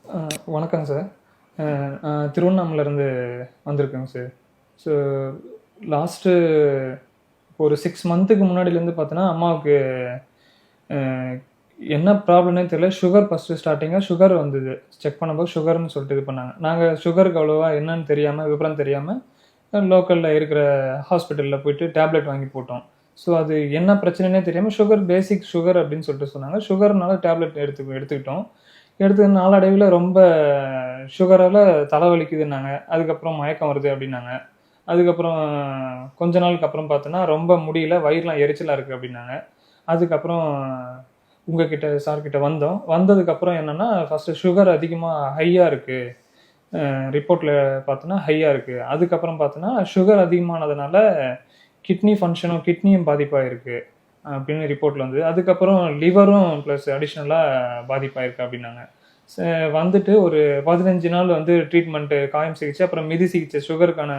வணக்கங்க சார். நான் திருவண்ணாமலையிலேருந்து வந்திருக்கேங்க sir. So last ஒரு 6 மந்த்துக்கு முன்னாடிலேருந்து பார்த்தோன்னா, அம்மாவுக்கு அ என்ன ப்ராப்ளம்னே தெரியல. சுகர் ஃபஸ்ட்டு ஸ்டார்ட்டிங்கா சுகர் வந்தது. செக் பண்ணும்போது சுகர்ன்னு சொல்லிட்டு இது பண்ணாங்க. நாங்க சுகருக்கு அவ்வளவா என்னன்னு தெரியாம, விவரம் தெரியாம லோக்கல்ல இருக்கிற ஹாஸ்பிட்டல்ல போயிட்டு டேப்லெட் வாங்கி போட்டோம். ஸோ அது என்ன பிரச்சனைன்னே தெரியாம சுகர் பேசிக் சுகர் அப்படின்னு சொல்லிட்டு சொன்னாங்க. சுகர்னால டேப்லெட் எடுத்துக்கிட்டோம். எடுத்து நாளடைவில ரொம்ப சுகரால தலை வலிக்குதுன்னாங்க. அதுக்கப்புறம் மயக்கம் வருது அப்படின்னாங்க. அதுக்கப்புறம் கொஞ்ச நாளுக்கு அப்புறம் பார்த்தோன்னா, ரொம்ப முடியல, வயிறுலாம் எரிச்சலா இருக்கு அப்படின்னாங்க. அதுக்கப்புறம் உங்ககிட்ட சார் கிட்ட வந்தோம். வந்ததுக்கப்புறம் என்னன்னா, ஃபர்ஸ்ட்டு சுகர் அதிகமா ஹையா இருக்கு. ரிப்போர்ட்ல பார்த்தோன்னா ஹையா இருக்கு. அதுக்கப்புறம் பார்த்தோன்னா, சுகர் அதிகமானதுனால கிட்னியும் பாதிப்பாயிருக்கு அப்படின்னு ரிப்போர்ட்ல வந்தது. அதுக்கப்புறம் லிவரும் ப்ளஸ் அடிஷனலா பாதிப்பாயிருக்கு அப்படின்னாங்க. ச வந்துட்டு ஒரு 15 நாள் வந்து ட்ரீட்மெண்ட்டு காயம் சிகிச்சை, அப்புறம் மிதி சிகிச்சை சுகருக்கான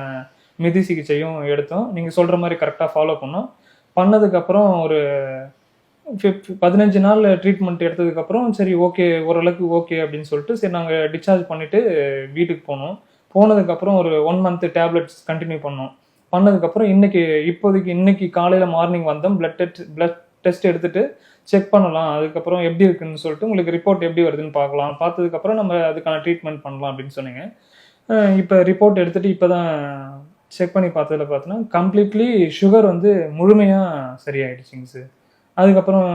மிதி சிகிச்சையும் எடுத்தோம். நீங்க சொல்ற மாரி கரெக்ட்டா ஃபாலோ பண்ணோம். பண்ணதுக்கப்புறம் ஒரு 15 நாள் ட்ரீட்மெண்ட் எடுத்ததுக்கப்புறம், சரி ஓகே, ஓரளவுக்கு ஓகே அப்படின்னு சொல்லிட்டு, சரி நாங்க டிஸ்சார்ஜ் பண்ணிட்டு வீட்டுக்கு போனோம். போனதுக்கப்புறம் ஒரு 1 மந்த் டேப்லெட்ஸ் கன்டின்யூ பண்ணோம். பண்ணதுக்கப்புறம் இன்னைக்கு காலையில மார்னிங் வந்தோம். பிளட் டெஸ்ட் எடுத்துட்டு செக் பண்ணலாம். அதுக்கப்புறம் எப்படி இருக்குன்னு சொல்லிட்டு, உங்களுக்கு ரிப்போர்ட் எப்படி வருதுன்னு பார்க்கலாம். பார்த்ததுக்கப்புறம் நம்ம அதுக்கான ட்ரீட்மெண்ட் பண்ணலாம் அப்படின்னு சொன்னீங்க. இப்ப ரிப்போர்ட் எடுத்துட்டு இப்ப தான் செக் பண்ணி பார்த்ததுல பார்த்தோன்னா, கம்ப்ளீட்லி சுகர் வந்து முழுமையா சரியாயிடுச்சுங்க சார். அதுக்கப்புறம்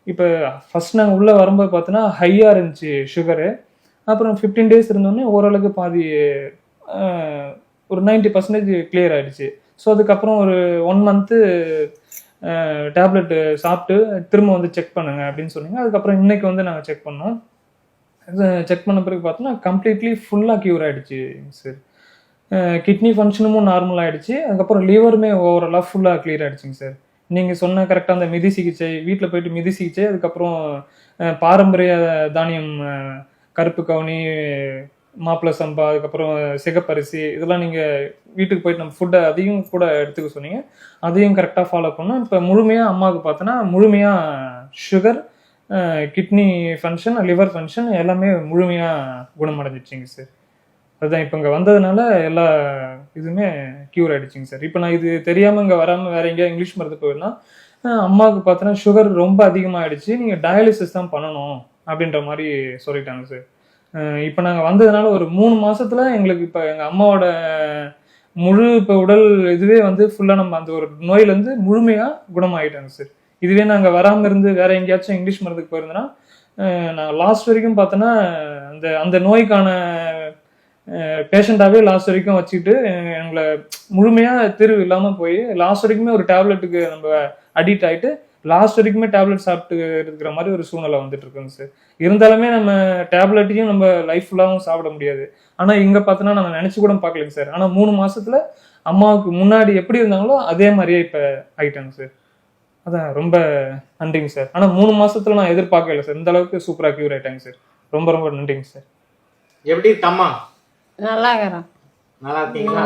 இப்ப ஃபர்ஸ்ட் நாங்க உள்ள வரும்போது பார்த்தோன்னா, ஹையா இருந்துச்சு சுகரு. அப்புறம் 15 டேஸ் இருந்தோனே ஓரளவுக்கு பாதி அ ஒரு 90% கிளியர் ஆயிடுச்சு. ஸோ அதுக்கப்புறம் ஒரு 1 மந்த்து டேப்லெட் சாப்பிட்டு திரும்ப வந்து செக் பண்ணுங்க அப்படின்னு சொன்னீங்க. அதுக்கப்புறம் இன்னைக்கு வந்து நாங்க செக் பண்ணோம். செக் பண்ண பிறகு பார்த்தோன்னா, கம்ப்ளீட்லி ஃபுல்லா கியூர் ஆயிடுச்சு சார். கிட்னி ஃபங்ஷனுமும் நார்மல் ஆயிடுச்சு. அதுக்கப்புறம் லிவருமே ஓவராலா ஃபுல்லா கிளியர் ஆயிடுச்சுங்க சார். நீங்க சொன்ன கரெக்ட்டா அந்த மிதி சிகிச்சை, வீட்ல போயிட்டு மிதி சிகிச்சை, அதுக்கப்புறம் பாரம்பரிய தானியம் கருப்பு கவுனி, மாப்பிள சம்பா, அதுக்கப்புறம் சிகப்பரிசி இதெல்லாம் நீங்க வீட்டுக்கு போயிட்டு நம்ம அதையும் கூட எடுத்துக்க சொன்னீங்க. அதையும் கரெக்ட்டா ஃபாலோ பண்ணோம். இப்ப முழுமையா அம்மாவுக்கு பார்த்தோன்னா, முழுமையா sugar, kidney function, liver function எல்லாமே முழுமையா குணமடைஞ்சிருச்சுங்க சார். அதுதான் இப்ப இங்க வந்ததுனால எல்லா இதுவுமே கியூர் ஆயிடுச்சுங்க சார். இப்ப நான் இது தெரியாம இங்க வராம வேற எங்கேயாவது இங்கிலீஷ் மருந்து போயிருந்தா, அம்மாவுக்கு பார்த்தோன்னா சுகர் ரொம்ப அதிகமாயிடுச்சு. நீங்க டயாலிசிஸ் தான் பண்ணணும் அப்படின்ற மாரி சொல்லிட்டாங்க சார். இப்ப நாங்க வந்ததுனால ஒரு 3 மாசத்துல எங்களுக்கு இப்ப எங்க அம்மாவோட முழு இப்ப உடல் இதுவே வந்து ஃபுல்லா நம்ம அந்த ஒரு நோயிலருந்து முழுமையா குணமாயிட்டாங்க சார். இதுவே நாங்க வராம இருந்து வேற எங்கேயாச்சும் இங்கிலீஷ் மருந்துக்கு போயிருந்தோம்னா, நான் லாஸ்ட் வரைக்கும் பார்த்தோன்னா, அந்த அந்த நோய்க்கான பேஷண்டாவே லாஸ்ட் வரைக்கும் வச்சுக்கிட்டு எங்கள முழுமையா தீர்வு இல்லாம போய் லாஸ்ட் வரைக்குமே ஒரு டேப்லெட்டுக்கு நம்ம அடிக்ட் ஆயிட்டு லாஸ்ட் வரைக்குமே டேப்லெட் சாப்பிட்டு இருக்கிற மாதிரி ஒரு சூழ்நிலை வந்துட்டு இருக்குங்க சார். இருந்தாலுமே நம்ம டேப்லெட்டையும் நம்ம லைஃப் ஃபுல்லாவும் சாப்பிட முடியாது. ஆனா இங்க பார்த்தோன்னா நம்ம நினைச்சு கூட பார்க்கலைங்க சார். ஆனா 3 மாசத்துல அம்மாவுக்கு முன்னாடி எப்படி இருந்தாங்களோ அதே மாதிரியே இப்ப ஆயிட்டாங்க சார். அதான் ரொம்ப நன்றிங்க சார். ஆனா 3 மாசத்துல நான் எதிர்பார்க்கல சார். இந்த அளவுக்கு சூப்பரா கியூர் ஆயிட்டாங்க சார். ரொம்ப ரொம்ப நன்றிங்க சார். எப்படி இருக்கம்மா? நல்லா இருக்கிறேன். நல்லா இருக்கீங்களா?